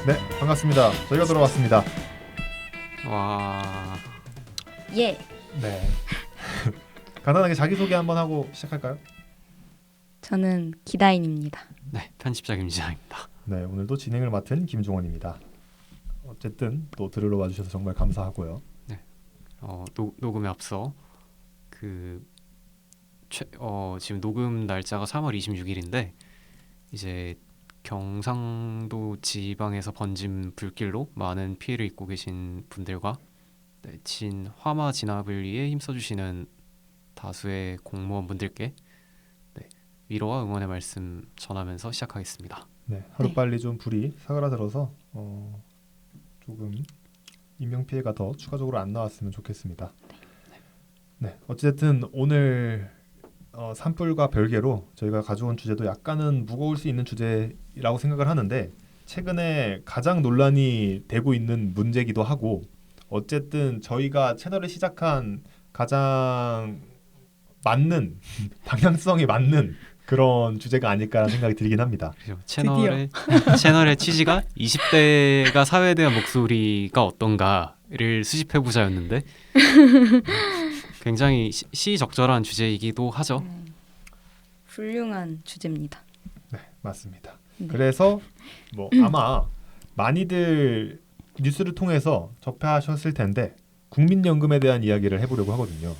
네, 반갑습니다. 저희가 돌아왔습니다. 와, 예. 네. 간단하게 자기소개 한번 하고 시작할까요? 저는 기다인입니다. 네, 편집자 김지아입니다. 네, 오늘도 진행을 맡은 김종원입니다. 어쨌든 또 들으러 와주셔서 정말 감사하고요. 녹음에 앞서 지금 녹음 날짜가 3월 26일인데 이제 경상도 지방에서 번진 불길로 많은 피해를 입고 계신 분들과 화마 진압을 위해 힘써주시는 다수의 공무원분들께 위로와 응원의 말씀 전하면서 시작하겠습니다. 네, 하루빨리 좀 불이 사그라들어서 조금 인명피해가 더 추가적으로 안 나왔으면 좋겠습니다. 네, 어쨌든 오늘 산불과 별개로 저희가 가져온 주제도 약간은 무거울 수 있는 주제라고 생각을 하는데 최근에 가장 논란이 되고 있는 문제이기도 하고 어쨌든 저희가 채널을 시작한 가장 맞는 방향성이 맞는 그런 주제가 아닐까라는 생각이 들긴 합니다. 채널의 취지가 20대가 사회에 대한 목소리가 어떤가를 수집해보자였는데 굉장히 시적절한 주제이기도 하죠. 훌륭한 주제입니다. 네, 맞습니다. 네. 그래서 아마 많이들 뉴스를 통해서 접하셨을 텐데 국민연금에 대한 이야기를 해보려고 하거든요.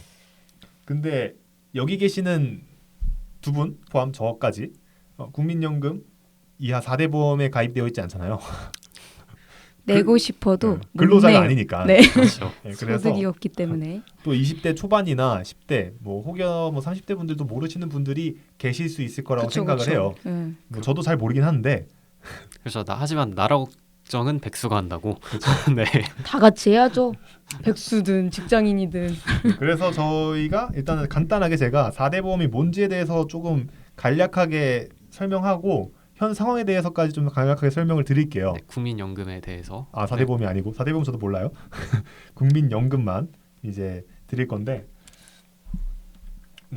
근데 여기 계시는 두 분 포함 저까지 국민연금 이하 4대 보험에 가입되어 있지 않잖아요. 내고 싶어도 못 근로자가 내요. 아니니까. 네. 그렇죠. 네, 그래서 소득이 없기 때문에 또 20대 초반이나 10대 혹여 30대 분들도 모르시는 분들이 계실 수 있을 거라고 생각을 해요. 저도 잘 모르긴 하는데 그렇죠. 하지만 나라 걱정은 백수가 한다고. 네. 다 같이 해야죠. 백수든 직장인이든. 그래서 저희가 일단은 간단하게 제가 4대 보험이 뭔지에 대해서 조금 간략하게 설명하고 현 상황에 대해서까지 좀 간략하게 설명을 드릴게요. 네, 국민연금에 대해서. 4대 보험이 아니고 4대 보험 저도 몰라요. 국민연금만 이제 드릴 건데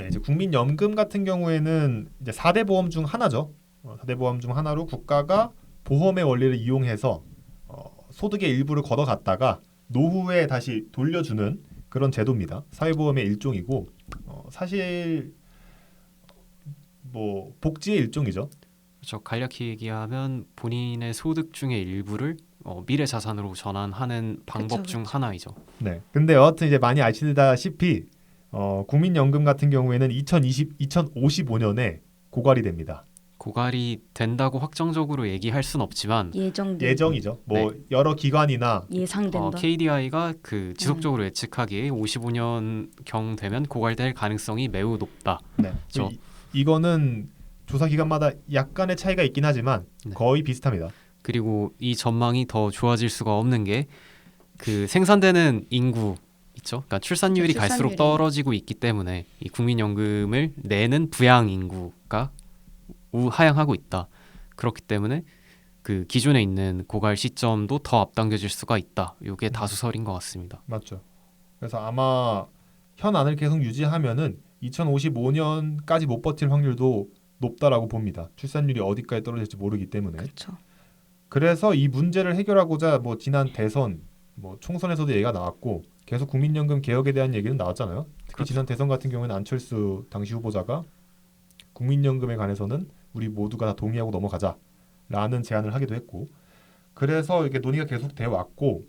이제 국민연금 같은 경우에는 이제 4대 보험 중 하나죠. 4대 보험 중 하나로 국가가 보험의 원리를 이용해서 소득의 일부를 걷어갔다가 노후에 다시 돌려주는 그런 제도입니다. 사회보험의 일종이고 사실 복지의 일종이죠. 그렇죠. 간략히 얘기하면 본인의 소득 중의 일부를 미래 자산으로 전환하는 방법 중 하나이죠. 네. 근데 여하튼 이제 많이 아시다시피 국민연금 같은 경우에는 2055년에 고갈이 됩니다. 고갈이 된다고 확정적으로 얘기할 순 없지만 예정이죠. 여러 기관이나 예상된다. KDI가 지속적으로 예측하기에 55년 경 되면 고갈될 가능성이 매우 높다. 네. 그렇죠. 이거는 조사 기간마다 약간의 차이가 있긴 하지만 거의 비슷합니다. 그리고 이 전망이 더 좋아질 수가 없는 게 생산되는 인구 있죠. 그러니까 출산율이 갈수록 떨어지고 있기 때문에 이 국민연금을 내는 부양 인구가 우하향하고 있다. 그렇기 때문에 기존에 있는 고갈 시점도 더 앞당겨질 수가 있다. 이게 다수설인 것 같습니다. 맞죠. 그래서 아마 현안을 계속 유지하면은 2055년까지 못 버틸 확률도 높다라고 봅니다. 출산율이 어디까지 떨어질지 모르기 때문에. 그렇죠. 그래서 이 문제를 해결하고자 지난 대선, 총선에서도 얘기가 나왔고 계속 국민연금 개혁에 대한 얘기는 나왔잖아요. 특히 그렇죠. 지난 대선 같은 경우에는 안철수 당시 후보자가 국민연금에 관해서는 우리 모두가 다 동의하고 넘어가자라는 제안을 하기도 했고, 그래서 이게 논의가 계속 돼 왔고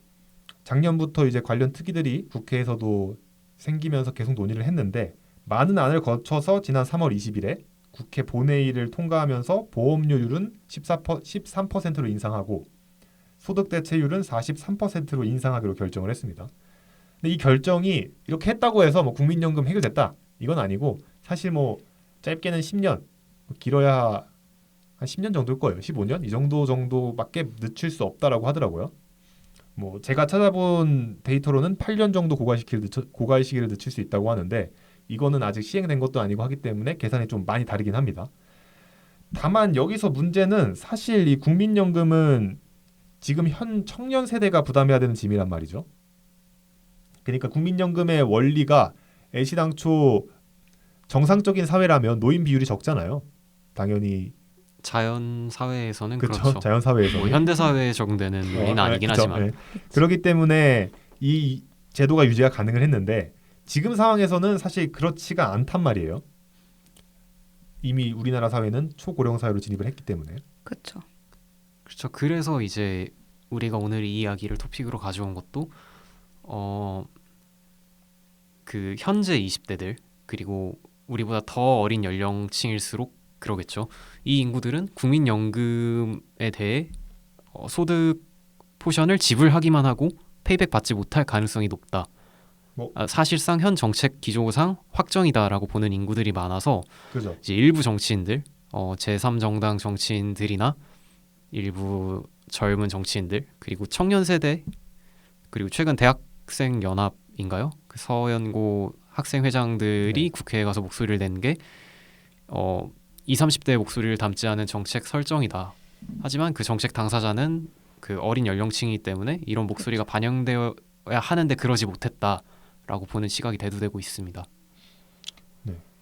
작년부터 이제 관련 특위들이 국회에서도 생기면서 계속 논의를 했는데 많은 안을 거쳐서 지난 3월 20일에 국회 본회의를 통과하면서 보험료율은 13%로 인상하고 소득 대체율은 43%로 인상하기로 결정을 했습니다. 근데 이 결정이 이렇게 했다고 해서 국민연금 해결됐다 이건 아니고 사실 짧게는 10년, 길어야 한 10년 정도일 거예요. 15년 이 정도밖에 늦출 수 없다라고 하더라고요. 제가 찾아본 데이터로는 8년 정도 고갈 시기를 늦출 수 있다고 하는데 이거는 아직 시행된 것도 아니고 하기 때문에 계산이 좀 많이 다르긴 합니다. 다만 여기서 문제는 사실 이 국민연금은 지금 현 청년 세대가 부담해야 되는 짐이란 말이죠. 그러니까 국민연금의 원리가 애시당초 정상적인 사회라면 노인 비율이 적잖아요. 당연히 자연 사회에서는 그렇죠. 그렇죠. 자연 사회에서 뭐 현대 사회에 적용되는 논리는 아니긴 그쵸. 하지만 네. 그렇기 때문에 이 제도가 유지가 가능을 했는데 지금 상황에서는 사실 그렇지가 않단 말이에요. 이미 우리나라 사회는 초고령 사회로 진입을 했기 때문에. 그렇죠. 그렇죠. 그래서 이제 우리가 오늘 이 이야기를 토픽으로 가져온 것도 그 현재 20대들 그리고 우리보다 더 어린 연령층일수록 그러겠죠. 이 인구들은 국민연금에 대해 소득 포션을 지불하기만 하고 페이백 받지 못할 가능성이 높다. 사실상 현 정책 기조상 확정이다라고 보는 인구들이 많아서 그죠. 이제 일부 정치인들, 제3정당 정치인들이나 일부 젊은 정치인들 그리고 청년 세대 그리고 최근 대학생 연합인가요? 그 서연고 학생 회장들이 네. 국회에 가서 목소리를 낸 게 20, 30대의 목소리를 담지 않은 정책 설정이다. 하지만 그 정책 당사자는 그 어린 연령층이기 때문에 이런 목소리가 반영되어야 하는데 그러지 못했다라고 보는 시각이 대두되고 있습니다.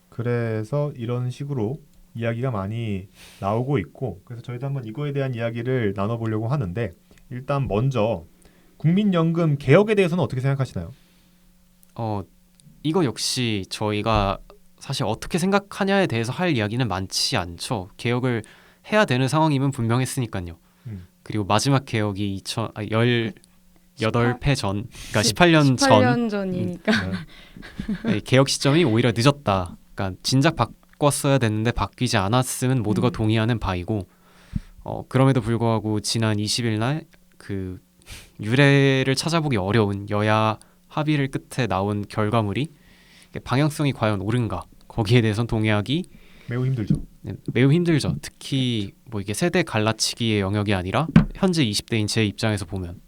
그래서 이런 식으로 이야기가 많이 나오고 있고 그래서 저희도 한번 이거에 대한 이야기를 나눠보려고 하는데 일단 먼저 국민연금 개혁에 대해서는 어떻게 생각하시나요? 이거 역시 저희가 사실 어떻게 생각하냐에 대해서 할 이야기는 많지 않죠. 개혁을 해야 되는 상황임은 분명했으니까요. 그리고 마지막 개혁이 18회 전, 그러니까 18년 전 18년 전이니까. 네, 개혁 시점이 오히려 늦었다. 그러니까 진작 바꿨어야 됐는데 바뀌지 않았음은 모두가 동의하는 바이고 그럼에도 불구하고 지난 20일 날 그 유례를 찾아보기 어려운 여야 합의를 끝에 나온 결과물이 방향성이 과연 옳은가 거기에 대해서는 동의하기 매우 힘들죠. 네, 매우 힘들죠. 특히 뭐 이게 세대 갈라치기의 영역이 아니라 현재 20대인 제 입장에서 보면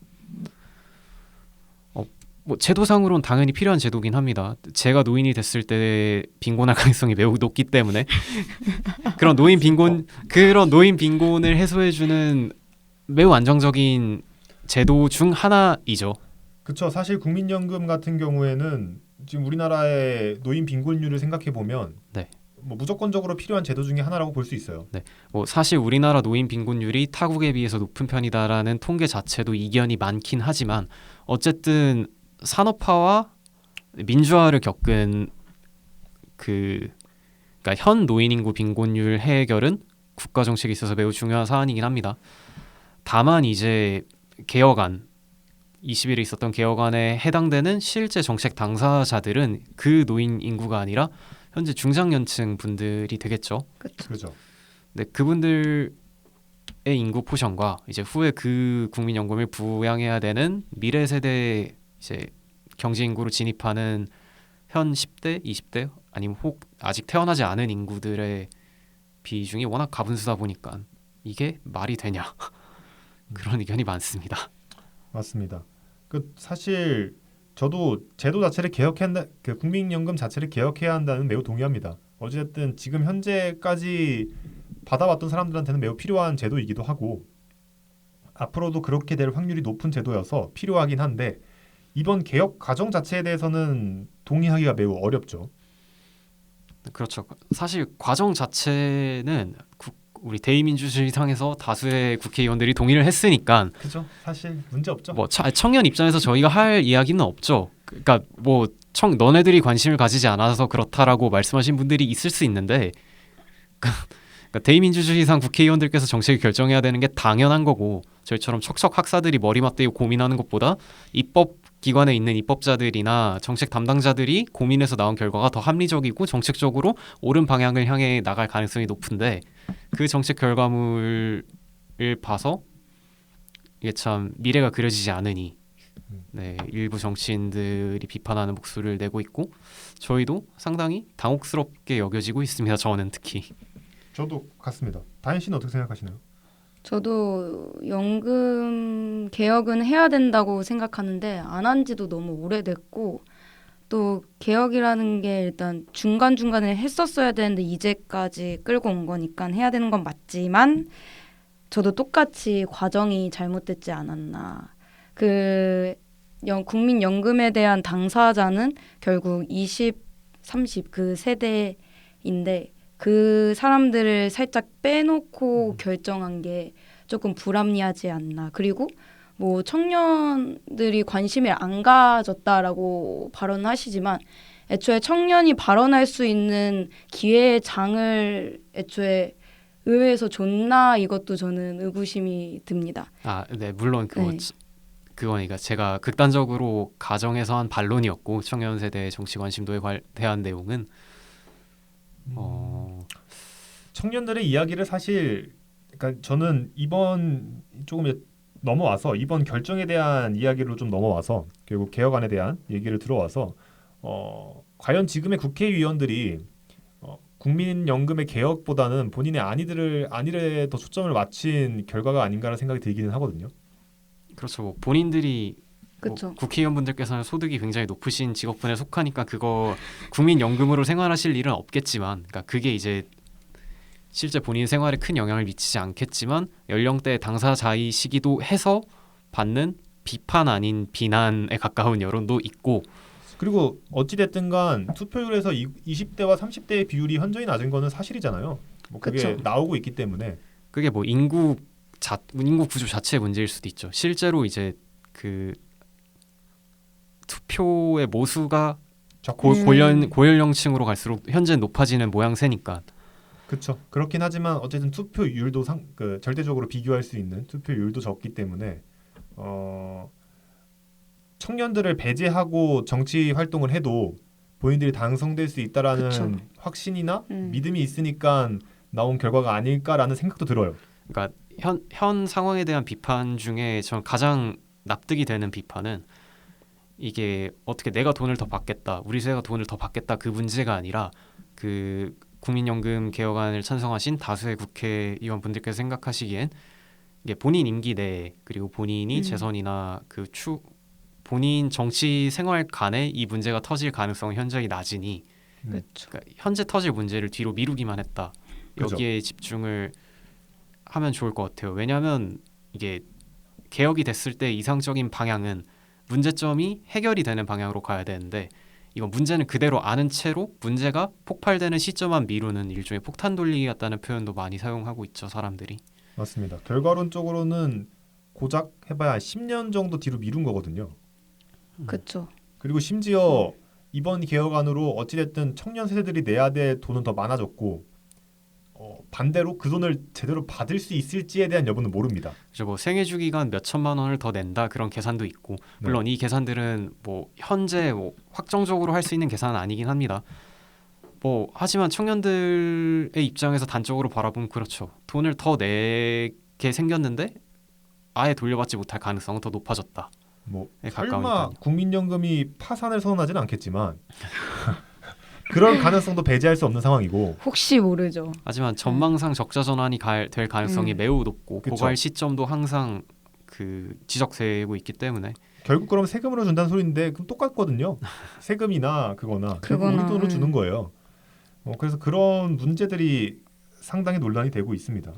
뭐 제도상으로는 당연히 필요한 제도긴 합니다. 제가 노인이 됐을 때 빈곤할 가능성이 매우 높기 때문에 그런 노인 빈곤을 해소해주는 매우 안정적인 제도 중 하나이죠. 그렇죠. 사실 국민연금 같은 경우에는 지금 우리나라의 노인 빈곤율을 생각해 보면 네. 뭐 무조건적으로 필요한 제도 중에 하나라고 볼 수 있어요. 네, 뭐 사실 우리나라 노인 빈곤율이 타국에 비해서 높은 편이다라는 통계 자체도 이견이 많긴 하지만 어쨌든 산업화와 민주화를 겪은 그러니까 현 노인 인구 빈곤율 해결은 국가 정책에 있어서 매우 중요한 사안이긴 합니다. 다만 이제 개혁안 20일에 있었던 개혁안에 해당되는 실제 정책 당사자들은 그 노인 인구가 아니라 현재 중장년층 분들이 되겠죠. 그렇죠. 네, 그분들의 인구 포션과 이제 후에 그 국민연금을 부양해야 되는 미래 세대 이제 경제 인구로 진입하는 현 10대, 20대 아니면 혹 아직 태어나지 않은 인구들의 비중이 워낙 가분수다 보니까 이게 말이 되냐 그런 의견이 많습니다. 맞습니다. 그 사실 저도 제도 자체를 개혁해야 한다, 그 국민연금 자체를 개혁해야 한다는 매우 동의합니다. 어쨌든 지금 현재까지 받아왔던 사람들한테는 매우 필요한 제도이기도 하고 앞으로도 그렇게 될 확률이 높은 제도여서 필요하긴 한데 이번 개혁 과정 자체에 대해서는 동의하기가 매우 어렵죠. 그렇죠. 사실 과정 자체는 우리 대의민주주의상에서 다수의 국회의원들이 동의를 했으니까 그죠? 사실 문제 없죠. 뭐 청년 입장에서 저희가 할 이야기는 없죠. 그러니까 뭐 너네들이 관심을 가지지 않아서 그렇다라고 말씀하신 분들이 있을 수 있는데 그러니까 대의민주주의상 국회의원들께서 정책을 결정해야 되는 게 당연한 거고 저희처럼 척척 학사들이 머리 맞대고 고민하는 것보다 입법기관에 있는 입법자들이나 정책 담당자들이 고민해서 나온 결과가 더 합리적이고 정책적으로 옳은 방향을 향해 나갈 가능성이 높은데 그 정책 결과물을 봐서 이게 참 미래가 그려지지 않으니 네, 일부 정치인들이 비판하는 목소리를 내고 있고 저희도 상당히 당혹스럽게 여겨지고 있습니다. 저는 특히. 저도 같습니다. 다현 씨는 어떻게 생각하시나요? 저도 연금 개혁은 해야 된다고 생각하는데 안 한 지도 너무 오래됐고 또 개혁이라는 게 일단 중간중간에 했었어야 되는데 이제까지 끌고 온 거니까 해야 되는 건 맞지만 저도 똑같이 과정이 잘못됐지 않았나. 국민연금에 대한 당사자는 결국 20, 30 그 세대인데 그 사람들을 살짝 빼놓고 결정한 게 조금 불합리하지 않나. 그리고 뭐 청년들이 관심을 안 가졌다라고 발언하시지만 애초에 청년이 발언할 수 있는 기회의 장을 애초에 의회에서 줬나 이것도 저는 의구심이 듭니다. 아, 네, 물론 네. 그거니까 제가 극단적으로 가정해서 한 반론이었고 청년 세대의 정치 관심도에 대한 내용은 청년들의 이야기를 사실 그러니까 저는 이번 조금 넘어와서 이번 결정에 대한 이야기로 좀 넘어와서 결국 개혁안에 대한 얘기를 들어와서 과연 지금의 국회의원들이 국민연금의 개혁보다는 본인의 안일에 더 초점을 맞춘 결과가 아닌가라는 생각이 들기는 하거든요. 그렇죠. 뭐 본인들이 그렇죠. 국회의원분들께서는 소득이 굉장히 높으신 직업군에 속하니까 그거 국민연금으로 생활하실 일은 없겠지만, 그러니까 그게 이제 실제 본인 생활에 큰 영향을 미치지 않겠지만 연령대 당사자이시기도 해서 받는 비판 아닌 비난에 가까운 여론도 있고. 그리고 어찌됐든 간 투표율에서 20대와 30대의 비율이 현저히 낮은 거는 사실이잖아요. 뭐 그게 그쵸. 나오고 있기 때문에 그게 뭐 인구 구조 자체의 문제일 수도 있죠. 실제로 이제 그 투표의 모수가 고연령층으로 갈수록 현재 높아지는 모양새니까. 그렇죠. 그렇긴 하지만 어쨌든 투표율도 절대적으로 비교할 수 있는 투표율도 적기 때문에 청년들을 배제하고 정치 활동을 해도 본인들이 당선될 수 있다라는 그쵸. 확신이나 믿음이 있으니까 나온 결과가 아닐까라는 생각도 들어요. 그러니까 현 상황에 대한 비판 중에 전 가장 납득이 되는 비판은 이게 어떻게 내가 돈을 더 받겠다, 우리 세가 돈을 더 받겠다 그 문제가 아니라 그 국민연금 개혁안을 찬성하신 다수의 국회의원분들께서 생각하시기엔 이게 본인 임기 내에 그리고 본인이 재선이나 본인 정치 생활 간에 이 문제가 터질 가능성은 현저히 낮으니 그렇죠. 그러니까 현재 터질 문제를 뒤로 미루기만 했다. 그죠. 여기에 집중을 하면 좋을 것 같아요. 왜냐하면 이게 개혁이 됐을 때 이상적인 방향은 문제점이 해결이 되는 방향으로 가야 되는데 이건 문제는 그대로 아는 채로 문제가 폭발되는 시점만 미루는 일종의 폭탄 돌리기 같다는 표현도 많이 사용하고 있죠, 사람들이. 맞습니다. 결과론적으로는 고작 해봐야 10년 정도 뒤로 미룬 거거든요. 그렇죠. 그리고 심지어 이번 개혁안으로 어찌됐든 청년 세대들이 내야 될 돈은 더 많아졌고 반대로 그 돈을 제대로 받을 수 있을지에 대한 여부는 모릅니다. 그래서 뭐 생애주기간 몇 천만 원을 더 낸다 그런 계산도 있고 물론 이 계산들은 뭐 현재 뭐 확정적으로 할 수 있는 계산은 아니긴 합니다. 뭐 하지만 청년들의 입장에서 단적으로 바라보면 그렇죠. 돈을 더 내게 생겼는데 아예 돌려받지 못할 가능성은 더 높아졌다. 뭐 네, 설마 가까우니까요. 국민연금이 파산을 선언하지는 않겠지만 그런 가능성도 배제할 수 없는 상황이고 혹시 모르죠. 하지만 전망상 적자 전환이 될 가능성이 매우 높고 그쵸. 고갈 시점도 항상 지적되고 있기 때문에 결국 그럼 세금으로 준다는 소리인데 그럼 똑같거든요. 세금이나 그거나 결국 우리 그거나, 돈으로 주는 거예요. 그래서 그런 문제들이 상당히 논란이 되고 있습니다.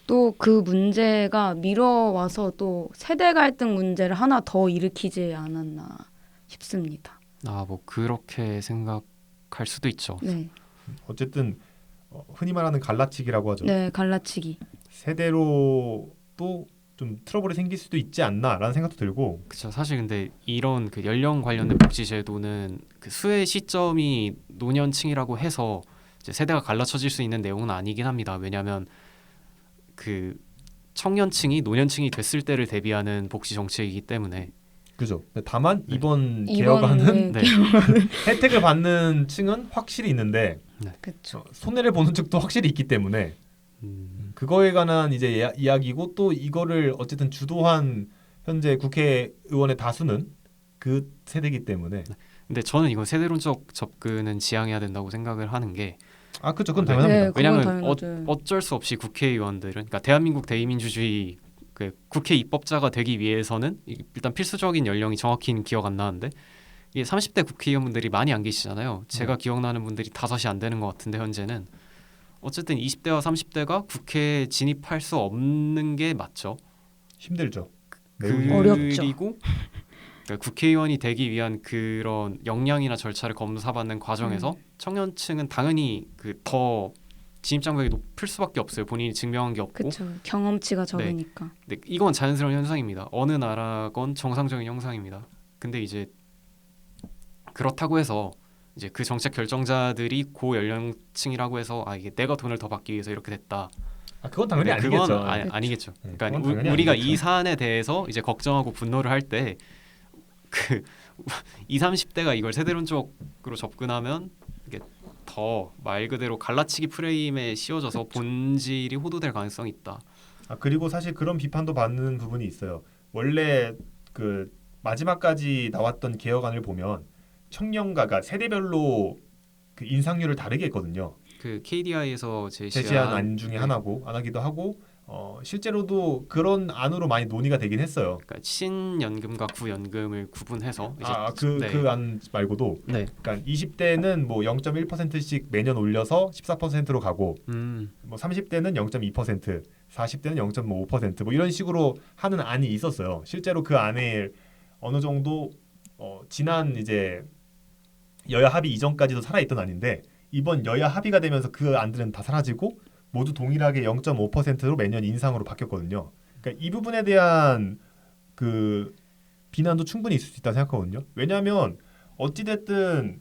또 그 문제가 미뤄와서 또 세대 갈등 문제를 하나 더 일으키지 않았나 싶습니다. 뭐 그렇게 생각할 수도 있죠. 네, 어쨌든 흔히 말하는 갈라치기라고 하죠. 네 갈라치기. 세대로 또 좀 트러블이 생길 수도 있지 않나라는 생각도 들고. 그렇죠. 사실 근데 이런 그 연령 관련된 복지 제도는 그 수혜 시점이 노년층이라고 해서 이제 세대가 갈라쳐질 수 있는 내용은 아니긴 합니다. 왜냐하면 그 청년층이 노년층이 됐을 때를 대비하는 복지 정책이기 때문에. 그죠. 다만 네. 이번 개혁안은 네. 혜택을 받는 층은 확실히 있는데 그렇죠. 손해를 보는 측도 확실히 있기 때문에 그거에 관한 이제 이야기고 또 이거를 어쨌든 주도한 현재 국회의원의 다수는 그 세대이기 때문에. 근데 저는 이거 세대론적 접근은 지양해야 된다고 생각을 하는 게 그렇죠. 그건 네. 당연합니다. 네, 그건 왜냐하면 당연하죠. 어쩔 수 없이 국회의원들은 그러니까 대한민국 대의민주주의 그 국회 입법자가 되기 위해서는 일단 필수적인 연령이 정확히는 기억 안 나는데 이게 30대 국회의원분들이 많이 안 계시잖아요. 제가 기억나는 분들이 5이 안 되는 것 같은데 현재는 어쨌든 20대와 30대가 국회에 진입할 수 없는 게 맞죠. 힘들죠. 매우 힘들죠. 어렵죠. 그리고 그러니까 국회의원이 되기 위한 그런 역량이나 절차를 검사받는 과정에서 청년층은 당연히 그 더 진입 장벽이 높을 수밖에 없어요. 본인이 증명한 게 없고. 그렇죠. 경험치가 적으니까. 근데 이건 자연스러운 현상입니다. 어느 나라건 정상적인 현상입니다. 근데 이제 그렇다고 해서 이제 그 정책 결정자들이 고연령층이라고 해서 이게 내가 돈을 더 받기 위해서 이렇게 됐다. 그건 당연히 근데 아니겠죠. 그건 그렇죠. 아니겠죠. 네, 그러니까 그건 당연히 우리가 아니겠죠. 이 사안에 대해서 이제 걱정하고 분노를 할 때 그 20, 30대가 이걸 세대론적으로 접근하면 이게 더 말 그대로 갈라치기 프레임에 씌워져서 본질이 호도될 가능성이 있다. 그리고 사실 그런 비판도 받는 부분이 있어요. 원래 그 마지막까지 나왔던 개혁안을 보면 청년가가 세대별로 그 인상률을 다르게 했거든요. 그 KDI에서 제시한 안 중에 네. 하나고 안 하기도 하고 실제로도 그런 안으로 많이 논의가 되긴 했어요. 그러니까 신연금과 구연금을 구분해서 이제 그 안 말고도 네. 그러니까 20대는 뭐 0.1%씩 매년 올려서 14%로 가고 뭐 30대는 0.2%, 40대는 0.5%뭐 이런 식으로 하는 안이 있었어요. 실제로 그 안에 어느 정도 지난 이제 여야 합의 이전까지도 살아있던 안인데 이번 여야 합의가 되면서 그 안들은 다 사라지고 모두 동일하게 0.5%로 매년 인상으로 바뀌었거든요. 그러니까 이 부분에 대한 그 비난도 충분히 있을 수 있다고 생각하거든요. 왜냐하면 어찌 됐든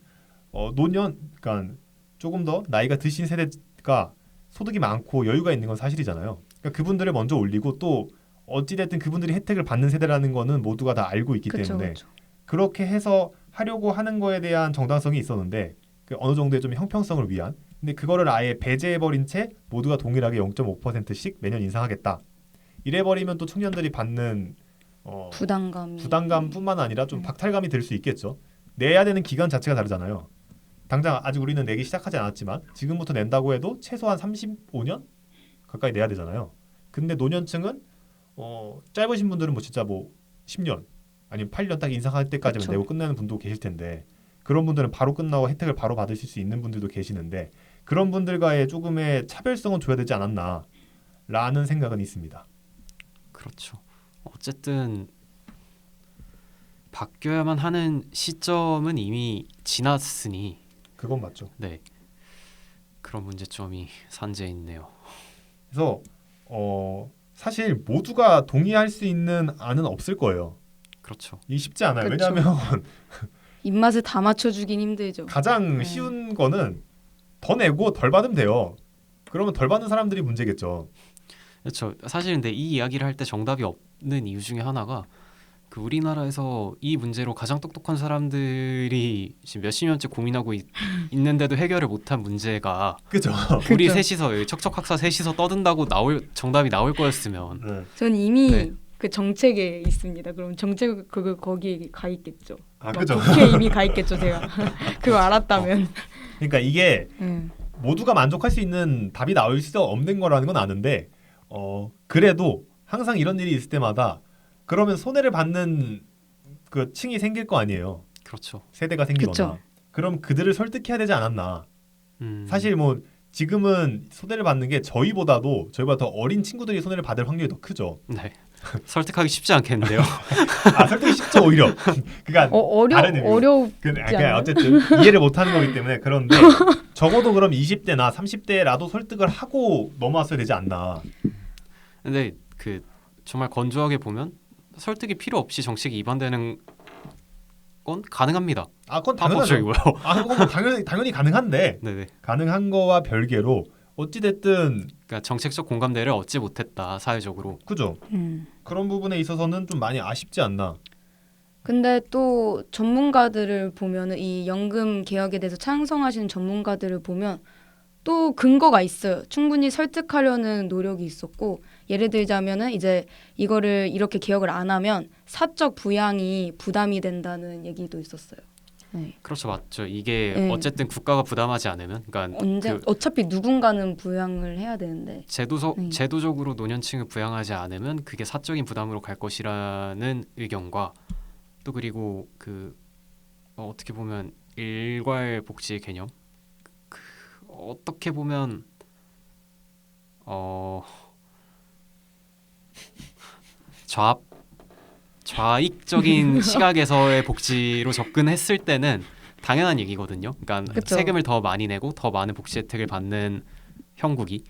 노년, 그러니까 조금 더 나이가 드신 세대가 소득이 많고 여유가 있는 건 사실이잖아요. 그러니까 그분들을 먼저 올리고 또 어찌 됐든 그분들이 혜택을 받는 세대라는 거는 모두가 다 알고 있기 그쵸, 때문에 그쵸. 그렇게 해서 하려고 하는 거에 대한 정당성이 있었는데 어느 정도의 좀 형평성을 위한. 근데 그거를 아예 배제해버린 채 모두가 동일하게 0.5%씩 매년 인상하겠다. 이래버리면 또 청년들이 받는 부담감뿐만 아니라 좀 박탈감이 들 수 있겠죠. 내야 되는 기간 자체가 다르잖아요. 당장 아직 우리는 내기 시작하지 않았지만 지금부터 낸다고 해도 최소한 35년 가까이 내야 되잖아요. 근데 노년층은 짧으신 분들은 뭐 진짜 뭐 10년 아니면 8년 딱 인상할 때까지만 그쵸. 내고 끝내는 분도 계실 텐데 그런 분들은 바로 끝나고 혜택을 바로 받으실 수 있는 분들도 계시는데 그런 분들과의 조금의 차별성은 줘야 되지 않았나라는 생각은 있습니다. 그렇죠. 어쨌든 바뀌어야만 하는 시점은 이미 지났으니 그건 맞죠. 네. 그런 문제점이 산재해 있네요. 그래서 사실 모두가 동의할 수 있는 안은 없을 거예요. 그렇죠. 이게 쉽지 않아요. 그쵸. 왜냐하면 입맛에 다 맞춰주긴 힘들죠. 가장 쉬운 거는 더 내고 덜 받으면 돼요. 그러면 덜 받는 사람들이 문제겠죠. 그렇죠. 사실 근데 이 이야기를 할 때 정답이 없는 이유 중에 하나가 그 우리나라에서 이 문제로 가장 똑똑한 사람들이 지금 몇십 년째 고민하고 있는데도 해결을 못한 문제가 그죠? 우리 그쵸. 셋이서 여기 척척학사 셋이서 떠든다고 정답이 나올 거였으면 네. 전 이미 네. 그 정책에 있습니다. 그럼 정책 그거 거기에 가 있겠죠. 막 그죠. 국회에 이미 가 있겠죠, 제가. 그거 알았다면. 그러니까 이게 모두가 만족할 수 있는 답이 나올 수 없는 거라는 건 아는데 그래도 항상 이런 일이 있을 때마다 그러면 손해를 받는 그 층이 생길 거 아니에요. 그렇죠. 세대가 생기거나. 그쵸. 그럼 그들을 설득해야 되지 않았나. 음, 사실 뭐 지금은 손해를 받는 게 저희보다 더 어린 친구들이 손해를 받을 확률이 더 크죠. 네. 설득하기 쉽지 않겠는데요. 설득이 쉽죠 오히려. 그러니까 다른 의미로. 어렵지 그냥 않아요? 어쨌든 이해를 못하는 거기 때문에 그런데 적어도 그럼 20대나 30대라도 설득을 하고 넘어왔어야 되지 않나. 근데 그 정말 건조하게 보면 설득이 필요 없이 정책이 위반되는 건 가능합니다. 그건 당연하죠. 합법적이고요. 그건 뭐 당연히 가능한데 네네. 가능한 거와 별개로 어찌 됐든 그러니까 정책적 공감대를 얻지 못했다 사회적으로. 그죠. 그런 부분에 있어서는 좀 많이 아쉽지 않나. 근데 또 전문가들을 보면은 이 연금 개혁에 대해서 찬성하시는 전문가들을 보면 또 근거가 있어요. 충분히 설득하려는 노력이 있었고 예를 들자면은 이제 이거를 이렇게 개혁을 안 하면 사적 부양이 부담이 된다는 얘기도 있었어요. 네. 그렇죠, 맞죠. 이게 네. 어쨌든 국가가 부담하지 않으면, 그러니까 어차피 누군가는 부양을 해야 되는데 제도적으로 노년층을 부양하지 않으면 그게 사적인 부담으로 갈 것이라는 의견과 또 그리고 그 어떻게 보면 일괄 복지의 개념, 어떻게 보면 좌익적인 시각에서의 복지로 접근했을 때는 당연한 얘기거든요. 그러니까 그쵸. 세금을 더 많이 내고 더 많은 복지 혜택을 받는 형국이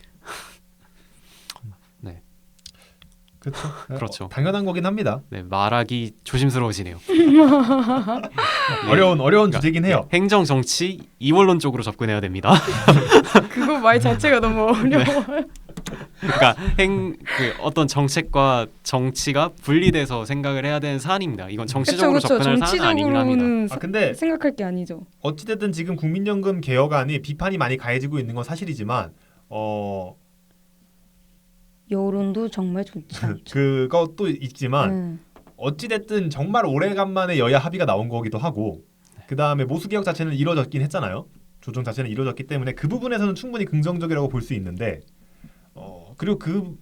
그렇죠. 그렇죠. 당연한 거긴 합니다. 네, 말하기 조심스러워지네요. 어려운 그러니까 주제긴 해요. 행정 정치 이원론적으로 접근해야 됩니다. 그거 말 자체가 너무 어려워요. 그러니까 어떤 정책과 정치가 분리돼서 생각을 해야 되는 사안입니다. 이건 정치적으로 접근할 사안은 아니긴 합니다. 정치적으로는 근데 생각할 게 아니죠. 어찌됐든 지금 국민연금 개혁안이 비판이 많이 가해지고 있는 건 사실이지만 여론도 정말 좋지 않죠. 그것도 있지만 어찌됐든 정말 오래간만에 여야 합의가 나온 거기도 하고 그 다음에 모수개혁 자체는 이루어졌긴 했잖아요. 조정 자체는 이루어졌기 때문에 그 부분에서는 충분히 긍정적이라고 볼 수 있는데 그리고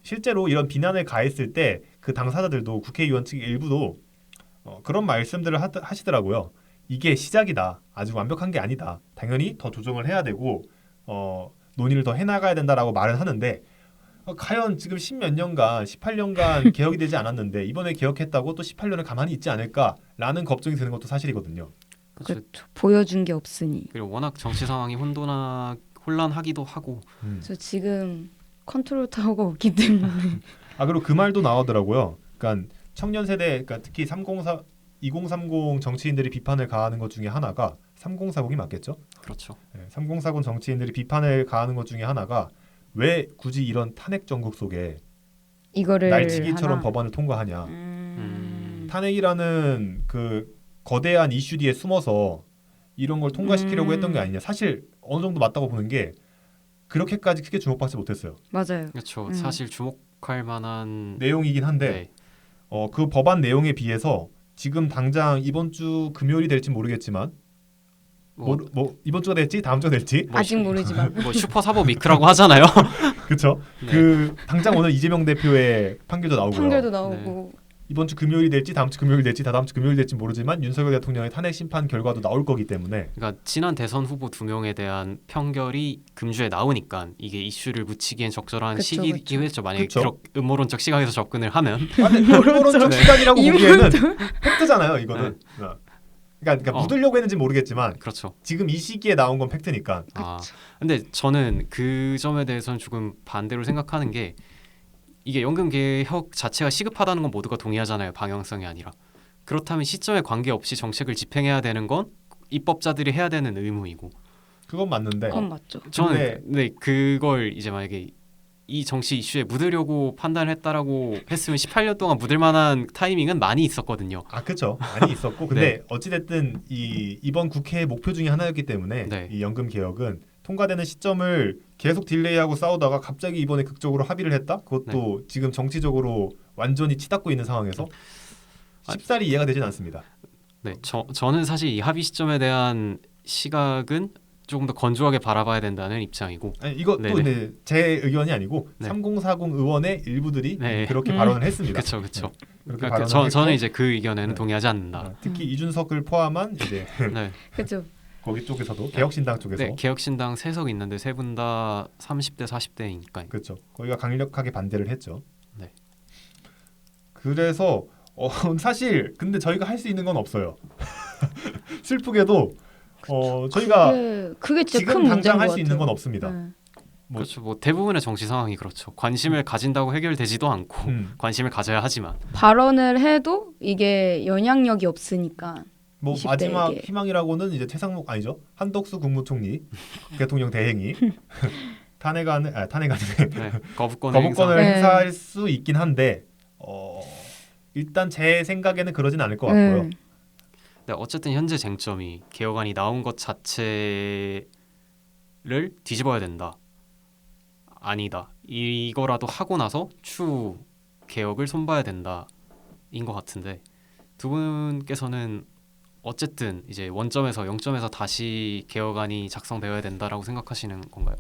실제로 이런 비난을 가했을 때 그 당사자들도 국회의원 측 일부도 그런 말씀들을 하시더라고요. 이게 시작이다. 아직 완벽한 게 아니다. 당연히 더 조정을 해야 되고 논의를 더 해나가야 된다라고 말은 하는데 과연 지금 10몇 년간 18년간 개혁이 되지 않았는데 이번에 개혁했다고 또 18년을 가만히 있지 않을까라는 걱정이 드는 것도 사실이거든요. 그렇죠. 보여준 게 없으니. 그리고 워낙 정치 상황이 혼란하기도 하고 저 지금 컨트롤 타워가 없기 때문에. 그리고 그 말도 나오더라고요. 그러니까 청년 세대, 그러니까 특히 2030 정치인들이 비판을 가하는 것 중에 하나가 3040이 맞겠죠? 그렇죠. 3040 정치인들이 비판을 가하는 것 중에 하나가 왜 굳이 이런 탄핵 정국 속에 이거를 날치기처럼 하나. 법안을 통과하냐. 탄핵이라는 그 거대한 이슈 뒤에 숨어서 이런 걸 통과시키려고 했던 게 아니냐. 사실 어느 정도 맞다고 보는 게 그렇게까지 크게 주목받지 못했어요. 맞아요. 그렇죠. 사실 주목할 만한 내용이긴 한데 네. 그 법안 내용에 비해서 지금 당장 이번 주 금요일이 될지 모르겠지만 뭐 이번 주가 될지 다음 주가 될지 아직 모르지만. 뭐 슈퍼 사법 위크라고 하잖아요. 그렇죠. 네. 그 당장 오늘 이재명 대표의 판결도 나오고요. 판결도 나오고. 이번 주 금요일이 될지 다음 주 금요일 될지 다다음 주 금요일 될지 모르지만 윤석열 대통령의 탄핵 심판 결과도 나올 거기 때문에 그러니까 지난 대선 후보 2명에 대한 판결이 금주에 나오니까 이게 이슈를 묻히기엔 적절한 그쵸, 시기이긴 했죠. 만약에 그쵸. 그렇게 음모론적 시각에서 접근을 하면 음모론적 네. 시각이라고 보기에는 팩트잖아요. 이거는. 네. 그러니까 묻으려고 했는지 모르겠지만 그렇죠. 지금 이 시기에 나온 건 팩트니까. 근데 저는 그 점에 대해서는 조금 반대로 생각하는 게 이게 연금 개혁 자체가 시급하다는 건 모두가 동의하잖아요. 방향성이 아니라. 그렇다면 시점에 관계없이 정책을 집행해야 되는 건 입법자들이 해야 되는 의무이고. 그건 맞는데. 그건 맞죠. 저는 네, 그걸 이제 만약에 이 정치 이슈에 묻으려고 판단을 했다라고 했으면 18년 동안 묻을 만한 타이밍은 많이 있었거든요. 그렇죠. 많이 있었고 근데 네. 어찌됐든 이번 국회의 목표 중에 하나였기 때문에 네. 이 연금 개혁은 통과되는 시점을 계속 딜레이하고 싸우다가 갑자기 이번에 극적으로 합의를 했다? 그것도 지금 정치적으로 완전히 치닫고 있는 상황에서 쉽사리 이해가 되진 않습니다. 네, 저는 사실 이 합의 시점에 대한 시각은 조금 더 건조하게 바라봐야 된다는 입장이고. 이것도 근데 제 의견이 아니고 3040 의원의 일부들이 그렇게 발언을 했습니다. 그렇죠. 그렇게 저는 이제 그 의견에는 동의하지 않는다. 특히 이준석을 포함한 이제 그렇죠. 거기 쪽에서도 개혁신당 쪽에서 개혁신당 3석 있는데 3분 다 30대 40대이니까. 그렇죠. 거기가 강력하게 반대를 했죠. 네. 그래서 사실 근데 저희가 할 수 있는 건 없어요. 슬프게도 저희가 그게 진짜 지금 큰 문제인 당장 것 할 수 같아요. 있는 건 없습니다. 그렇죠. 뭐 대부분의 정치 상황이 그렇죠. 관심을 가진다고 해결되지도 않고 관심을 가져야 하지만 발언을 해도 이게 영향력이 없으니까. 뭐 20대에게. 마지막 희망이라고는 이제 최상목 아니죠? 한덕수 국무총리 대통령 대행이 탄핵안을 거부권을 행사할 수 있긴 한데 일단 제 생각에는 그러진 않을 것 같고요. 네, 어쨌든 현재 쟁점이 개혁안이 나온 것 자체를 뒤집어야 된다. 아니다. 이거라도 하고 나서 추후 개혁을 손봐야 된다인 것 같은데 두 분께서는 어쨌든 이제 원점에서 0점에서 다시 개혁안이 작성되어야 된다라고 생각하시는 건가요?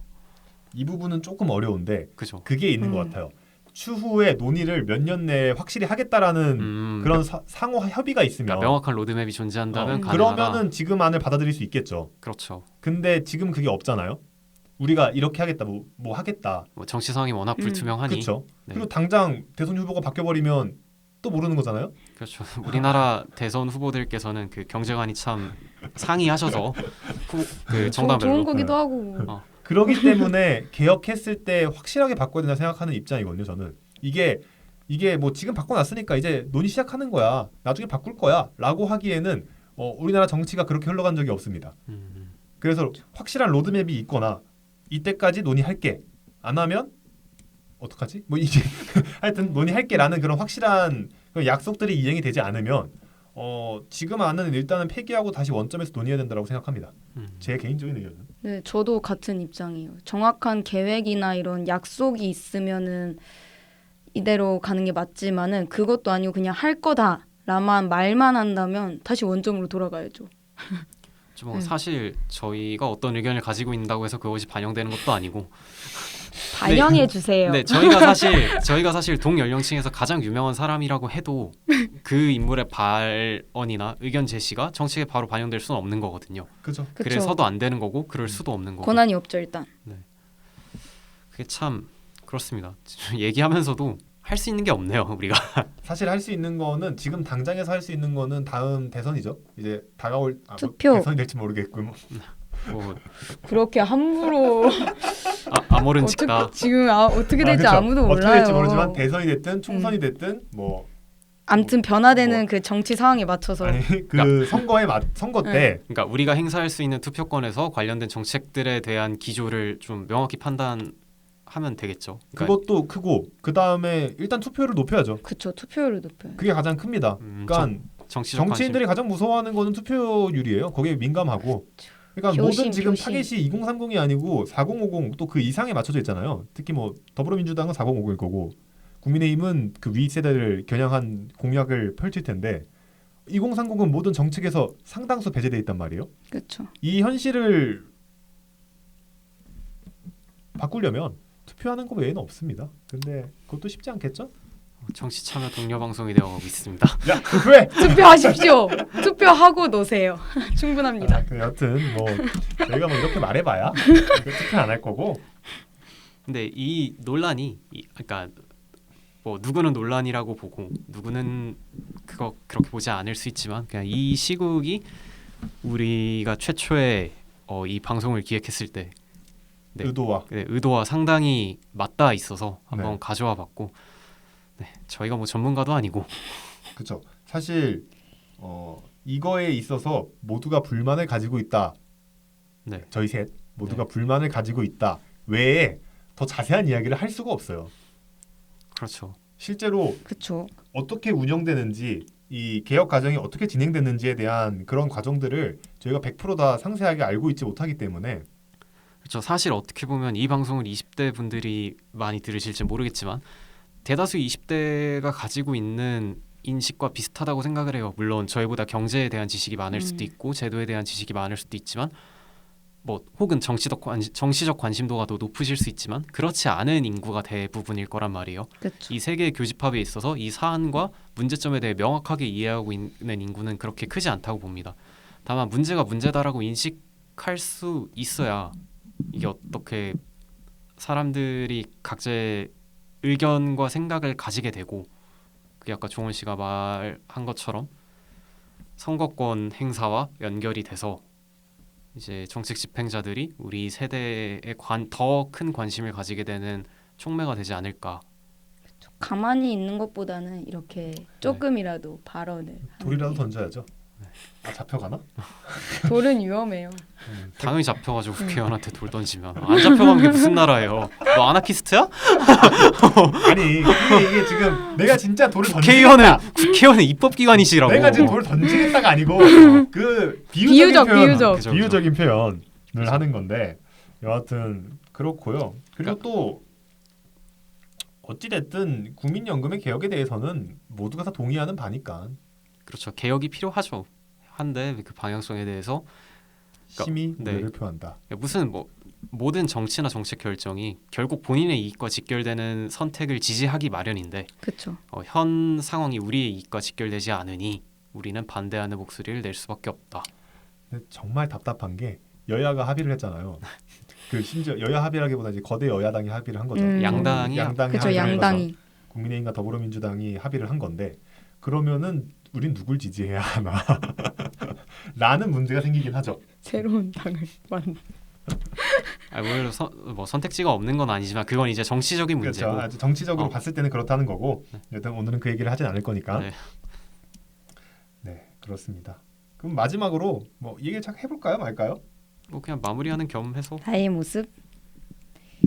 이 부분은 조금 어려운데 그죠. 그게 있는 것 같아요. 추후에 논의를 몇 년 내에 확실히 하겠다라는 그런 상호 협의가 있으면 그러니까 명확한 로드맵이 존재한다면 가능하다. 그러면은 지금 안을 받아들일 수 있겠죠. 그렇죠. 근데 지금 그게 없잖아요. 우리가 이렇게 하겠다, 뭐 하겠다. 뭐 정치 상황이 워낙 불투명하니. 그렇죠. 네. 그리고 당장 대선 후보가 바뀌어버리면 또 모르는 거잖아요. 그렇죠. 우리나라 대선 후보들께서는 그 경제관이 참 상이하셔서 그 정당별로 좋은 거기도 하고. 그러기 때문에 개혁했을 때 확실하게 바꿔야 된다 생각하는 입장이거든요. 저는 이게 뭐 지금 바꿔놨으니까 이제 논의 시작하는 거야. 나중에 바꿀 거야라고 하기에는 우리나라 정치가 그렇게 흘러간 적이 없습니다. 그래서 확실한 로드맵이 있거나 이때까지 논의할게 안 하면 어떡하지? 뭐 이제 하여튼 논의할게라는 그런 확실한 그런 약속들이 이행이 되지 않으면 지금 안은 일단은 폐기하고 다시 원점에서 논의해야 된다고 생각합니다. 제 개인적인 의견은. 네, 저도 같은 입장이에요. 정확한 계획이나 이런 약속이 있으면은 이대로 가는 게 맞지만은 그것도 아니고 그냥 할 거다라만 말만 한다면 다시 원점으로 돌아가야죠. 뭐 사실 저희가 어떤 의견을 가지고 있다고 해서 그것이 반영되는 것도 아니고 반영해 주세요. 네, 저희가 사실 동연령층에서 가장 유명한 사람이라고 해도 그 인물의 발언이나 의견 제시가 정책에 바로 반영될 수는 없는 거거든요. 그죠. 그래서도 안 되는 거고 그럴 수도 없는 거고. 권한이 없죠 일단. 그게 참 그렇습니다. 얘기하면서도 할 수 있는 게 없네요, 우리가. 사실 할 수 있는 거는 지금 당장에서 할 수 있는 거는 다음 대선이죠. 이제 다가올 투표. 뭐 대선이 될지 모르겠고 뭐 그렇게 함부로 아모른치다. 지금 어떻게 될지 그쵸. 아무도 몰라요. 어떻게 될지 모르지만 대선이 됐든 총선이 됐든 뭐 아무튼 변화되는 그 정치 상황에 맞춰서 아니 그 선거 때 그러니까 우리가 행사할 수 있는 투표권에서 관련된 정책들에 대한 기조를 좀 명확히 판단하면 되겠죠. 그러니까 그것도 크고 그 다음에 일단 투표율을 높여야죠. 그쵸 투표율을 높여요. 그게 가장 큽니다. 그러니까 정치적 정치인들이 가장 무서워하는 거는 투표율이에요. 거기에 민감하고. 그러니까 효심, 모든 지금 효심. 타겟이 2030이 아니고 4050 또 그 이상에 맞춰져 있잖아요. 특히 뭐 더불어민주당은 4050일 거고 국민의힘은 그 위 세대를 겨냥한 공약을 펼칠 텐데 2030은 모든 정책에서 상당수 배제돼 있단 말이에요. 그렇죠. 이 현실을 바꾸려면 투표하는 거 외에는 없습니다. 근데 그것도 쉽지 않겠죠? 정치 참여 동료 방송이 되어가고 있습니다. 야, 왜? 투표하십시오. 투표하고 노세요. 충분합니다. 여튼 뭐 저희가 뭐 이렇게 말해봐야 투표 안 할 거고. 근데 이 논란이 그러니까 뭐 누구는 논란이라고 보고 누구는 그거 그렇게 보지 않을 수 있지만 그냥 이 시국이 우리가 최초에 이 방송을 기획했을 때 의도와 상당히 맞닿아 있어서 한번 가져와 봤고 저희가 뭐 전문가도 아니고 그렇죠. 사실 이거에 있어서 모두가 불만을 가지고 있다. 저희 셋 모두가 불만을 가지고 있다. 외에 더 자세한 이야기를 할 수가 없어요. 그렇죠. 실제로 그렇죠. 어떻게 운영되는지 이 개혁 과정이 어떻게 진행됐는지에 대한 그런 과정들을 저희가 100%다 상세하게 알고 있지 못하기 때문에 그렇죠. 사실 어떻게 보면 이 방송을 20대 분들이 많이 들으실지 모르겠지만 대다수 20대가 가지고 있는 인식과 비슷하다고 생각을 해요. 물론 저희보다 경제에 대한 지식이 많을 수도 있고 제도에 대한 지식이 많을 수도 있지만 뭐 혹은 정치적 관심도가 더 높으실 수 있지만 그렇지 않은 인구가 대부분일 거란 말이에요. 그렇죠. 이 세계의 교집합에 있어서 이 사안과 문제점에 대해 명확하게 이해하고 있는 인구는 그렇게 크지 않다고 봅니다. 다만 문제가 문제다라고 인식할 수 있어야 이게 어떻게 사람들이 각자의 의견과 생각을 가지게 되고 그게 아까 종원 씨가 말한 것처럼 선거권 행사와 연결이 돼서 이제 정책 집행자들이 우리 세대에 더 큰 관심을 가지게 되는 촉매가 되지 않을까. 가만히 있는 것보다는 이렇게 조금이라도 발언을 돌이라도 던져야죠. 잡혀가나? 돌은 위험해요. 당연히 잡혀가지고 국회의원한테 돌 던지면 안 잡혀가면 게 무슨 나라예요? 너 아나키스트야? 아니 이게 지금 내가 진짜 돌을 던지겠다. 국회의원은 입법기관이시라고. 내가 지금 돌을 던지겠다가 아니고 그 비유적인 표현을 그죠. 하는 건데 여하튼 그렇고요. 그리고 또 어찌 됐든 국민연금의 개혁에 대해서는 모두가 다 동의하는 바니까. 그렇죠. 개혁이 필요하죠. 한데 그 방향성에 대해서 심히 우려를 표한다. 무슨 뭐 모든 정치나 정책 결정이 결국 본인의 이익과 직결되는 선택을 지지하기 마련인데 그렇죠. 현 상황이 우리의 이익과 직결되지 않으니 우리는 반대하는 목소리를 낼 수밖에 없다. 근데 정말 답답한 게 여야가 합의를 했잖아요. 그 심지어 여야 합의라기보다 이제 거대 여야당이 합의를 한 거죠. 양당이 그렇죠. 양당이 국민의힘과 더불어민주당이 합의를 한 건데 그러면은 우린 누굴 지지해야 하나 라는 문제가 생기긴 하죠. 새로운 당을 만. 물론 뭐 선택지가 없는 건 아니지만 그건 이제 정치적인 문제고. 그렇죠. 아주 정치적으로 어. 봤을 때는 그렇다는 거고 일단 오늘은 그 얘기를 하진 않을 거니까. 네. 네, 그렇습니다. 그럼 마지막으로 뭐 얘기를 쫙 해볼까요, 말까요? 뭐 그냥 마무리하는 겸 해서 나의 모습.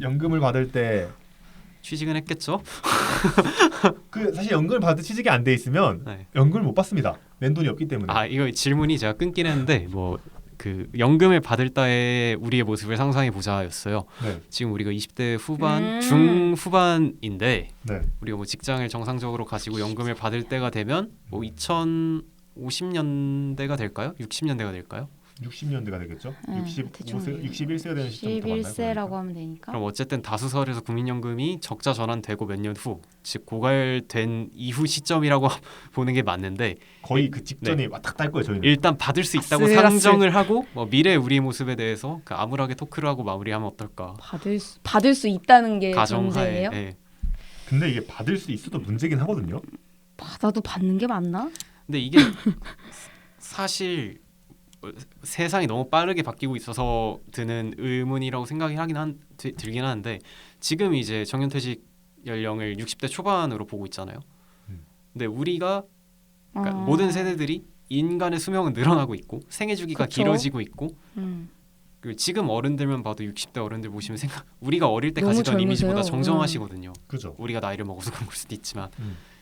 연금을 받을 때 취직은 했겠죠. 그 사실 연금을 받을 취직이 안 돼 있으면 네. 연금을 못 받습니다. 낸 돈이 없기 때문에. 이거 질문이 제가 끊긴 했는데 뭐 그 연금을 받을 때의 우리의 모습을 상상해 보자였어요. 네, 지금 우리가 20대 후반, 중후반인데 네. 우리가 뭐 직장을 정상적으로 가지고 연금을 받을 때가 되면 뭐 2050년대가 될까요? 60년대가 될까요? 60년대가 되겠죠. 네, 대충 61세가 되는 시점부터 만나요. 11세라고 하면 되니까. 그럼 어쨌든 다수설에서 국민연금이 적자 전환되고 몇 년 후, 즉 고갈된 이후 시점이라고 보는 게 맞는데 거의 그 직전에 왔다 갔다 할 거예요, 저희는. 일단 받을 수 있다고 아슬아슬. 상정을 하고 뭐 미래 우리의 모습에 대해서 그 암울하게 토크를 하고 마무리하면 어떨까? 받을 수 있다는 게 가정하에. 전제예요? 예. 근데 이게 받을 수 있어도 문제긴 하거든요. 받아도 받는 게 맞나? 근데 이게 사실 세상이 너무 빠르게 바뀌고 있어서 드는 의문이라고 생각이 들긴 하는데 지금 이제 정년퇴직 연령을 60대 초반으로 보고 있잖아요. 근데 우리가 그러니까 모든 세대들이 인간의 수명은 늘어나고 있고 생애 주기가 그쵸. 길어지고 있고 그리고 지금 어른들만 봐도 60대 어른들 보시면 우리가 어릴 때 너무 가지던 젊으세요. 이미지보다 정정하시거든요. 그죠. 우리가 나이를 먹어서 그런 걸 수도 있지만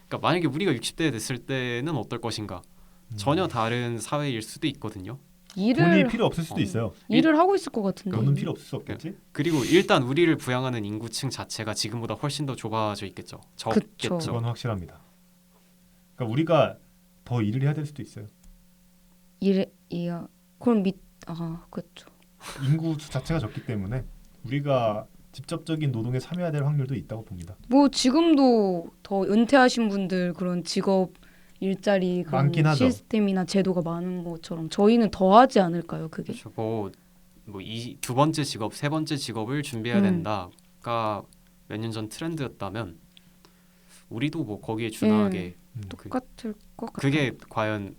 그러니까 만약에 우리가 60대 됐을 때는 어떨 것인가? 전혀 다른 사회일 수도 있거든요. 돈이 일을 필요 없을 수도 있어요. 일을 하고 있을 것 같은데. 돈은 필요 없을 수 없겠지. 그리고 일단 우리를 부양하는 인구층 자체가 지금보다 훨씬 더 좁아져 있겠죠. 적겠죠. 그건 확실합니다. 그러니까 우리가 더 일을 해야 될 수도 있어요. 그럼 그렇죠. 인구 수 자체가 적기 때문에 우리가 직접적인 노동에 참여해야 될 확률도 있다고 봅니다. 뭐 지금도 더 은퇴하신 분들 그런 직업 일자리 그런 많긴 하죠. 시스템이나 제도가 많은 것처럼 저희는 더 하지 않을까요, 그게? 그렇죠. 뭐이 두 번째 직업, 세 번째 직업을 준비해야 된다가 몇 년 전 트렌드였다면 우리도 뭐 거기에 준하게 똑같을 것 같아요. 그게 과연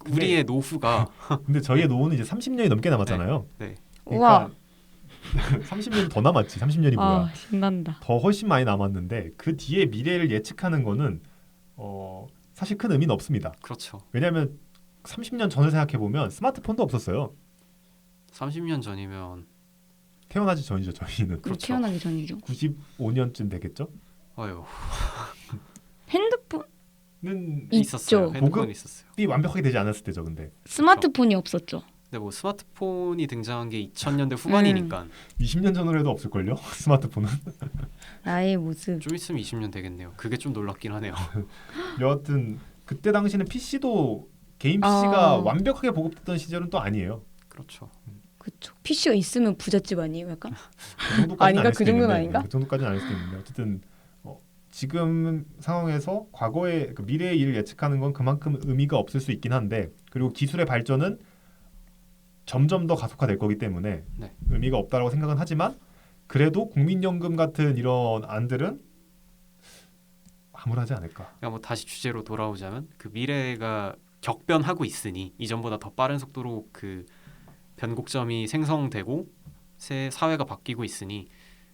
우리의 노후가 근데 저희의 노후는 이제 30년이 넘게 남았잖아요. 네. 우와. 그러니까 30년이 더 남았지. 30년이 뭐야? 신난다. 더 훨씬 많이 남았는데 그 뒤에 미래를 예측하는 거는 사실 큰 의미는 없습니다. 그렇죠. 왜냐하면 30년 전을 생각해 보면 스마트폰도 없었어요. 30년 전이면 태어나기 전이죠. 저희는 그렇죠. 태어나기 전이죠. 95년쯤 되겠죠? 어휴 핸드폰이 는 있었어요. 있죠. 핸드폰 보급이 있었어요. 완벽하게 되지 않았을 때죠. 근데 스마트폰이 없었죠. 근데 뭐 스마트폰이 등장한 게 2000년대 후반이니까 20년 전으로 해도 없을걸요? 스마트폰은. 나의 모습. 좀 있으면 20년 되겠네요. 그게 좀 놀랍긴 하네요. 여하튼 그때 당시는 PC도 개인 PC가 아. 완벽하게 보급됐던 시절은 또 아니에요. 그렇죠. 그렇죠. PC가 있으면 부잣집 아니에요, 약간? 그 정도까지는 아닌가? 아닐 그 수도 정도는 있는데, 아닌가? 그 정도까지는 아닐 수도 있는데 어쨌든 지금 상황에서 과거의 그 미래의 일을 예측하는 건 그만큼 의미가 없을 수 있긴 한데 그리고 기술의 발전은 점점 더 가속화될 거기 때문에 네. 의미가 없다라고 생각은 하지만 그래도 국민연금 같은 이런 안들은 암울하지 않을까. 그러니까 뭐 다시 주제로 돌아오자면 그 미래가 격변하고 있으니 이전보다 더 빠른 속도로 그 변곡점이 생성되고 새 사회가 바뀌고 있으니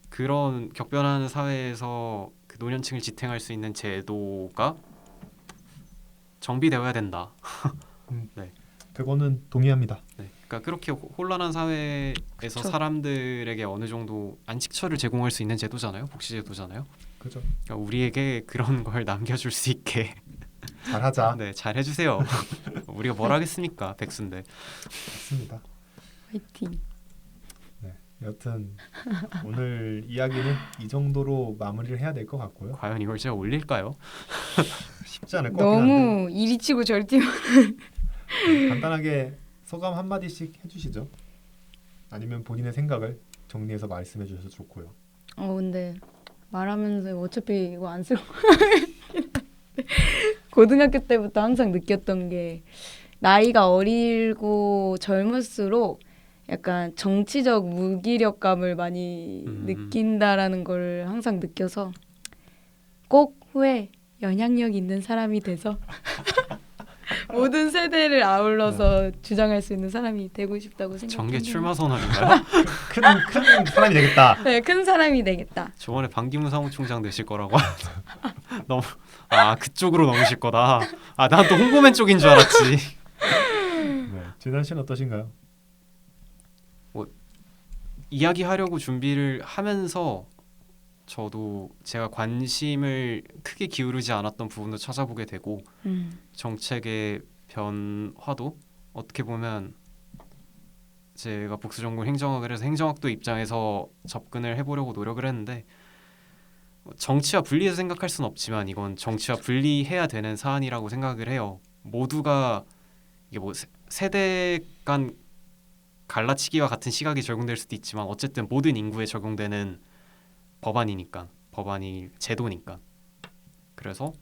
그런 격변하는 사회에서 그 노년층을 지탱할 수 있는 제도가 정비되어야 된다. 그거는 동의합니다. 네. 그러니까 그렇게 혼란한 사회에서 그쵸. 사람들에게 어느 정도 안식처를 제공할 수 있는 제도잖아요. 복지제도잖아요. 그죠? 그러니까 우리에게 그런 걸 남겨줄 수 있게 잘하자. 네, 잘 해주세요. 우리가 뭘 하겠습니까, 백수인데. 맞습니다. 화이팅. 여튼 오늘 이야기는 이 정도로 마무리를 해야 될 것 같고요. 과연 이걸 제가 올릴까요? 쉽지 않을 것 같긴 한데 너무 이리 치고 저리 뛰면 간단하게 소감 한 마디씩 해주시죠. 아니면 본인의 생각을 정리해서 말씀해 주셔도 좋고요. 근데 말하면서 어차피 이거 안 쓰고 고등학교 때부터 항상 느꼈던 게 나이가 어리고 젊을수록 약간 정치적 무기력감을 많이 느낀다라는 걸 항상 느껴서 꼭 후회 영향력 있는 사람이 돼서 모든 세대를 아울러서 주장할 수 있는 사람이 되고 싶다고 정계 생각합니다. 출마 선언인가요? 큰 사람이 되겠다. 네, 큰 사람이 되겠다. 저번에 반기문 사무총장 되실 거라고 너무 그쪽으로 넘으실 거다. 난 또 홍보맨 쪽인 줄 알았지. 네, 진한 씨는 어떠신가요? 이야기하려고 준비를 하면서 저도 제가 관심을 크게 기울이지 않았던 부분도 찾아보게 되고 정책의 변화도 어떻게 보면 제가 복수전공 행정학을 해서 행정학도 입장에서 접근을 해보려고 노력을 했는데 정치와 분리해서 생각할 수는 없지만 이건 정치와 분리해야 되는 사안이라고 생각을 해요. 모두가 이게 뭐 세대 간 갈라치기와 같은 시각이 적용될 수도 있지만 어쨌든 모든 인구에 적용되는 법안이 제도니까. 그래서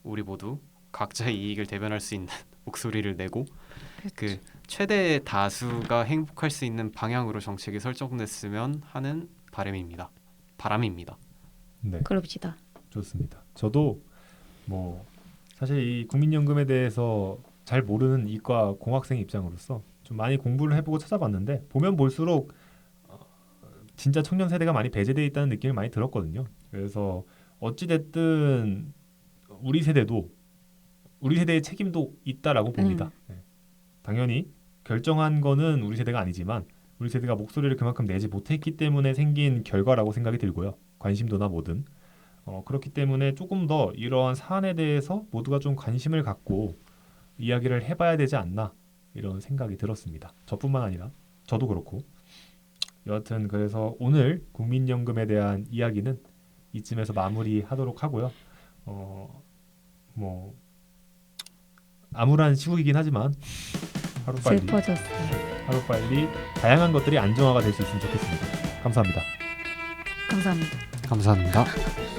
우리 모두 각자의 이익을 대변할 수 있는 목소리를 내고 그 최대 다수가 행복할 수 있는 방향으로 정책이 설정됐으면 하는 바람입니다. 네, 그럽시다. 좋습니다. 저도 뭐 사실 이 국민연금에 대해서 잘 모르는 이과 공학생 입장으로서 좀 많이 공부를 해보고 찾아봤는데 보면 볼수록 진짜 청년 세대가 많이 배제되어 있다는 느낌을 많이 들었거든요. 그래서 어찌 됐든 우리 세대의 책임도 있다라고 봅니다. 네. 당연히 결정한 거는 우리 세대가 아니지만 우리 세대가 목소리를 그만큼 내지 못했기 때문에 생긴 결과라고 생각이 들고요. 관심도나 뭐든 그렇기 때문에 조금 더 이러한 사안에 대해서 모두가 좀 관심을 갖고 이야기를 해봐야 되지 않나 이런 생각이 들었습니다. 저뿐만 아니라 저도 그렇고 여하튼 그래서 오늘 국민연금에 대한 이야기는 이쯤에서 마무리하도록 하고요. 뭐 암울한 시국이긴 하지만 하루빨리 다양한 것들이 안정화가 될 수 있으면 좋겠습니다. 감사합니다. 감사합니다. 감사합니다.